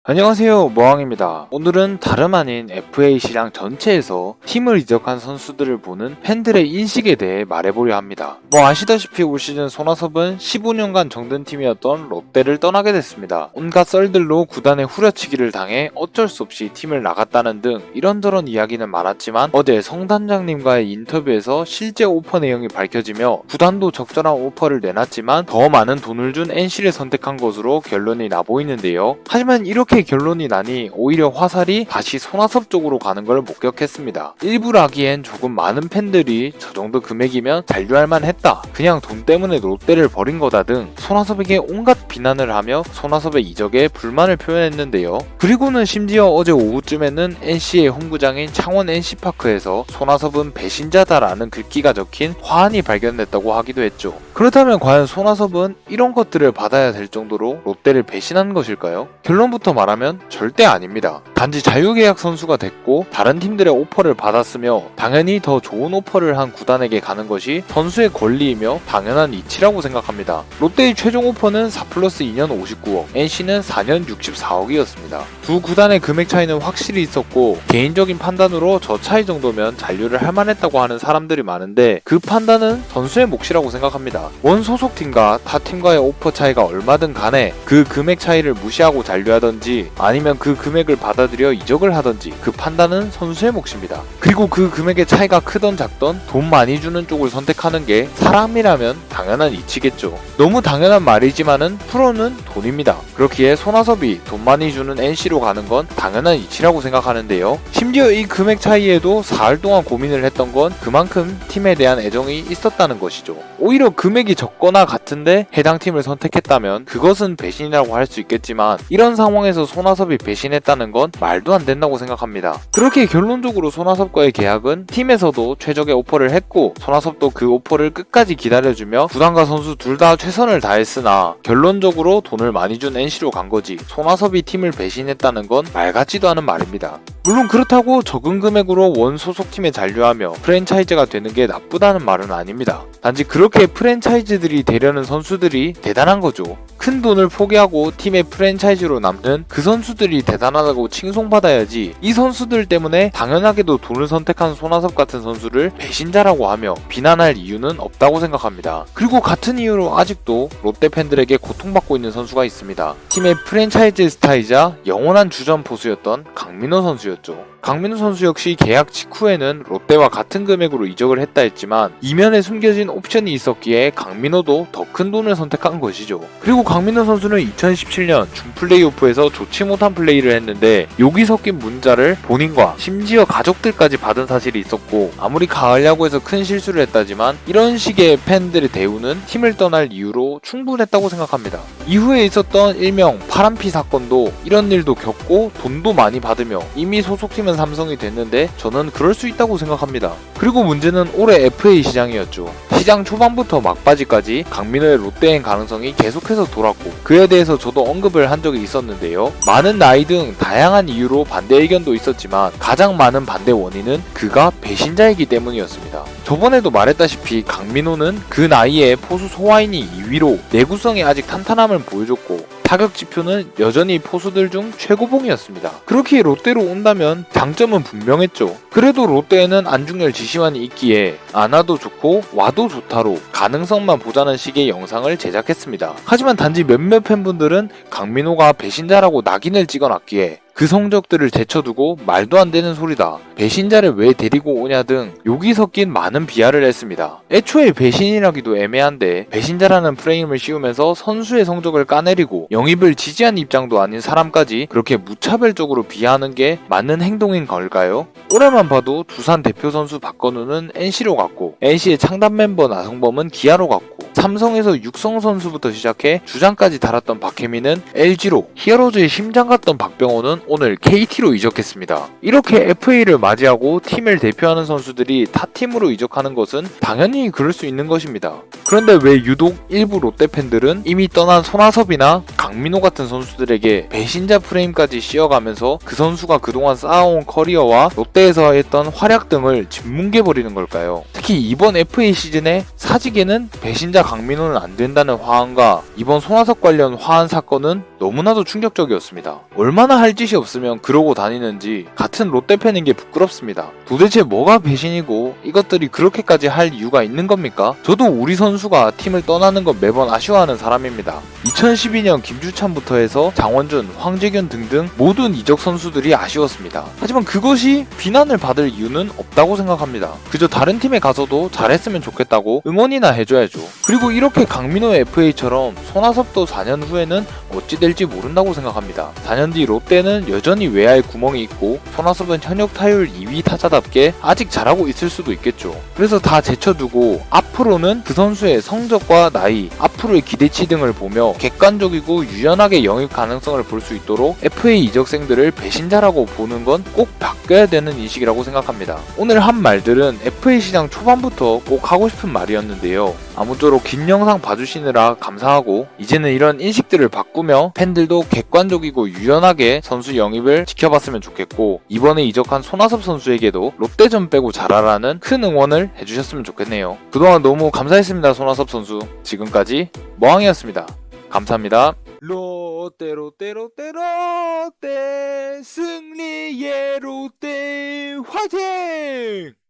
안녕하세요, 모항입니다. 오늘은 다름 아닌 FA 시장 전체에서 팀을 이적한 선수들을 보는 팬들의 인식에 대해 말해보려 합니다. 아시다시피 올 시즌 손아섭은 15년간 정든 팀이었던 롯데를 떠나게 됐습니다. 온갖 썰들로 구단의 후려치기를 당해 어쩔 수 없이 팀을 나갔다는 등 이런저런 이야기는 많았지만 어제 성단장님과의 인터뷰에서 실제 오퍼 내용이 밝혀지며 구단도 적절한 오퍼를 내놨지만 더 많은 돈을 준 NC를 선택한 것으로 결론이 나보이는데요. 하지만 이렇게 결론이 나니 오히려 화살이 다시 손아섭 쪽으로 가는 걸 목격했습니다. 일부러 하기엔 조금 많은 팬들이 저 정도 금액이면 잔류할 만했다, 그냥 돈 때문에 롯데를 버린 거다 등 손아섭에게 온갖 비난을 하며 손아섭의 이적에 불만을 표현했는데요. 그리고는 심지어 어제 오후쯤에는 NC의 홈구장인 창원 NC파크에서 손아섭은 배신자다라는 글귀가 적힌 화환이 발견됐다고 하기도 했죠. 그렇다면 과연 손아섭은 이런 것들을 받아야 될 정도로 롯데를 배신한 것일까요? 결론부터 말하면 절대 아닙니다. 단지 자유계약 선수가 됐고 다른 팀들의 오퍼를 받았으며 당연히 더 좋은 오퍼를 한 구단에게 가는 것이 선수의 권리이며 당연한 이치라고 생각합니다. 롯데의 최종 오퍼는 4+2년 59억, NC는 4년 64억이었습니다. 두 구단의 금액 차이는 확실히 있었고 개인적인 판단으로 저 차이 정도면 잔류를 할 만했다고 하는 사람들이 많은데 그 판단은 선수의 몫이라고 생각합니다. 원 소속팀과 타 팀과의 오퍼 차이가 얼마든 간에 그 금액 차이를 무시하고 잔류하던지 아니면 그 금액을 받아들여 이적을 하던지 그 판단은 선수의 몫입니다. 그리고 그 금액의 차이가 크던 작던 돈 많이 주는 쪽을 선택하는 게 사람이라면 당연한 이치겠죠. 너무 당연한 말이지만은 프로는 돈입니다. 그렇기에 손아섭이 돈 많이 주는 NC로 가는 건 당연한 이치라고 생각하는데요. 심지어 이 금액 차이에도 사흘 동안 고민을 했던 건 그만큼 팀에 대한 애정이 있었다는 것이죠. 오히려 금액이 적거나 같은데 해당 팀을 선택했다면 그것은 배신이라고 할 수 있겠지만 이런 상황에서 손아섭이 배신했다는 건 말도 안 된다고 생각합니다. 그렇게 결론적으로 손아섭과의 계약은 팀에서도 최적의 오퍼를 했고 손아섭도 그 오퍼를 끝까지 기다려주며 구단과 선수 둘 다 최선을 다했으나 결론적으로 돈을 많이 준 NC로 간 거지 손아섭이 팀을 배신했다는 건 말 같지도 않은 말입니다. 물론 그렇다고 적은 금액으로 원 소속팀에 잔류하며 프랜차이즈가 되는 게 나쁘다는 말은 아닙니다. 단지 그렇게 프랜차이즈들이 되려는 선수들이 대단한 거죠. 큰 돈을 포기하고 팀의 프랜차이즈로 남는 그 선수들이 대단하다고 칭송받아야지 이 선수들 때문에 당연하게도 돈을 선택한 손아섭 같은 선수를 배신자라고 하며 비난할 이유는 없다고 생각합니다. 그리고 같은 이유로 아직도 롯데 팬들에게 고통받고 있는 선수가 있습니다. 팀의 프랜차이즈 스타이자 영원한 주전 포수였던 강민호 선수였죠. 강민호 선수 역시 계약 직후에는 롯데와 같은 금액으로 이적을 했다 했지만 이면에 숨겨진 옵션이 있었기에 강민호도 더 큰 돈을 선택한 것이죠. 그리고 강민호 선수는 2017년 준 플레이오프에서 좋지 못한 플레이를 했는데 욕이 섞인 문자를 본인과 심지어 가족들까지 받은 사실이 있었고 아무리 가을 야구에서 큰 실수를 했다지만 이런 식의 팬들의 대우는 팀을 떠날 이유로 충분했다고 생각합니다. 이후에 있었던 일명 파란피 사건도 이런 일도 겪고 돈도 많이 받으며 이미 소속팀은 삼성이 됐는데 저는 그럴 수 있다고 생각합니다. 그리고 문제는 올해 FA 시장이었죠. 시장 초반부터 막바지까지 강민호의 롯데행 가능성이 계속해서 돌았고 그에 대해서 저도 언급을 한 적이 있었는데요. 많은 나이 등 다양한 이유로 반대 의견도 있었지만 가장 많은 반대 원인은 그가 배신자이기 때문이었습니다. 저번에도 말했다시피 강민호는 그 나이에 포수 소화인이 2위로 내구성이 아직 탄탄함을 보여줬고 타격 지표는 여전히 포수들 중 최고봉이었습니다. 그렇게 롯데로 온다면 장점은 분명했죠. 그래도 롯데에는 안중열 지시만이 있기에 안 와도 좋고 와도 좋다로 가능성만 보자는 식의 영상을 제작했습니다. 하지만 단지 몇몇 팬분들은 강민호가 배신자라고 낙인을 찍어놨기에 그 성적들을 제쳐두고 말도 안 되는 소리다, 배신자를 왜 데리고 오냐 등 욕이 섞인 많은 비하를 했습니다. 애초에 배신이라기도 애매한데 배신자라는 프레임을 씌우면서 선수의 성적을 까내리고 영입을 지지한 입장도 아닌 사람까지 그렇게 무차별적으로 비하하는 게 맞는 행동인 걸까요? 올해만 봐도 두산 대표 선수 박건우는 NC로 갔고 NC의 창단 멤버 나성범은 기아로 갔고 삼성에서 육성 선수부터 시작해 주장까지 달았던 박혜민은 LG로, 히어로즈의 심장 같던 박병호는 오늘 KT로 이적했습니다. 이렇게 FA를 맞이하고 팀을 대표하는 선수들이 타 팀으로 이적하는 것은 당연히 그럴 수 있는 것입니다. 그런데 왜 유독 일부 롯데 팬들은 이미 떠난 손아섭이나 강민호 같은 선수들에게 배신자 프레임까지 씌워가면서 그 선수가 그동안 쌓아온 커리어와 롯데에서 했던 활약 등을 짓뭉개버리는 걸까요? 특히 이번 FA 시즌에 사직에는 배신자 강민호는 안 된다는 화환과 이번 손아섭 관련 화환 사건은 너무나도 충격적이었습니다. 얼마나 할 짓이 없으면 그러고 다니는지 같은 롯데팬인 게 부끄럽습니다. 도대체 뭐가 배신이고 이것들이 그렇게까지 할 이유가 있는 겁니까? 저도 우리 선수가 팀을 떠나는 건 매번 아쉬워하는 사람입니다. 2012년 김주찬부터 해서 장원준, 황재균 등등 모든 이적 선수들이 아쉬웠습니다. 하지만 그것이 비난을 받을 이유는 없다고 생각합니다. 그저 다른 팀에 가서도 잘했으면 좋겠다고 응원이나 해줘야죠. 그리고 이렇게 강민호 FA처럼 손아섭도 4년 후에는 어찌 될지 모른다고 생각합니다. 4년 뒤 롯데는 여전히 외야에 구멍이 있고 손아섭은 현역 타율 2위 타자답게 아직 잘하고 있을 수도 있겠죠. 그래서 다 제쳐두고 앞으로는 그 선수의 성적과 나이, 앞으로의 기대치 등을 보며 객관적이고 유연하게 영입 가능성을 볼 수 있도록 FA 이적생들을 배신자라고 보는 건 꼭 바뀌어야 되는 인식이라고 생각합니다. 오늘 한 말들은 FA 시장 초반부터 꼭 하고 싶은 말이었는데요. 아무쪼록 긴 영상 봐주시느라 감사하고 이제는 이런 인식들을 바꾸며 팬들도 객관적이고 유연하게 선수 영입을 지켜봤으면 좋겠고 이번에 이적한 손아섭 선수에게도 롯데전 빼고 잘하라는 큰 응원을 해주셨으면 좋겠네요. 그동안 너무 감사했습니다. 손아섭 선수. 지금까지 머항이었습니다. 감사합니다. 롯데 승리의 롯데 화이팅!